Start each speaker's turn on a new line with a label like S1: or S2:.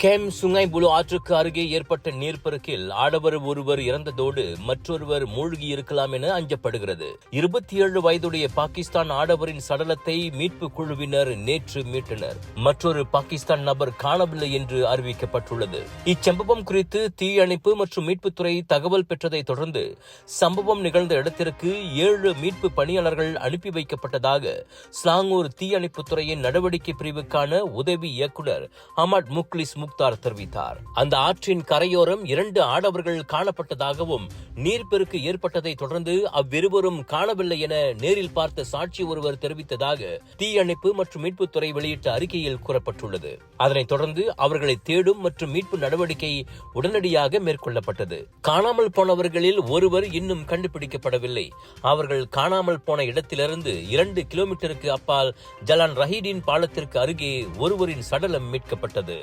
S1: Game Sungai புலு ஆற்றுக்கு அருகே ஏற்பட்ட நீர்ப்பெருக்கில் ஆடவர் ஒருவர் இறந்ததோடு மற்றொருவர் மூழ்கி இருக்கலாம் என அஞ்சப்படுகிறது. 27 வயதுடைய பாகிஸ்தான் ஆடவரின் சடலத்தை மீட்பு குழுவினர் நேற்று மீட்டனர். மற்றொரு பாகிஸ்தான் நபர் காணவில்லை என்று அறிவிக்கப்பட்டுள்ளது. இச்சம்பவம் குறித்து தீயணைப்பு மற்றும் மீட்புத்துறை தகவல் பெற்றதை தொடர்ந்து சம்பவம் நிகழ்ந்த இடத்திற்கு 7 மீட்பு பணியாளர்கள் அனுப்பி வைக்கப்பட்டதாக ஸ்லாங்கூர் தீயணைப்புத்துறையின் நடவடிக்கை பிரிவுக்கான உதவி இயக்குநர் அஹமத் முக்லிஸ் முக்தார் தெரிவித்தார். அந்த ஆற்றின் கரையோரம் 2 ஆடவர்கள் காணப்பட்டதாகவும் நீர்ப்பெருக்கு ஏற்பட்டதை தொடர்ந்து அவ்விருவரும் காணவில்லை என நேரில் பார்த்த சாட்சி ஒருவர் தெரிவித்ததாக தீயணைப்பு மற்றும் மீட்புத்துறை வெளியிட்ட அறிக்கையில் கூறப்பட்டுள்ளது. அதனைத் தொடர்ந்து அவர்களை தேடும் மற்றும் மீட்பு நடவடிக்கை உடனடியாக மேற்கொள்ளப்பட்டது. காணாமல் போனவர்களில் ஒருவர் இன்னும் கண்டுபிடிக்கப்படவில்லை. அவர்கள் காணாமல் போன இடத்திலிருந்து 2 கிலோமீட்டருக்கு அப்பால் ஜலான் ரஹீடின் பாலத்திற்கு அருகே ஒருவரின் சடலம் மீட்கப்பட்டது.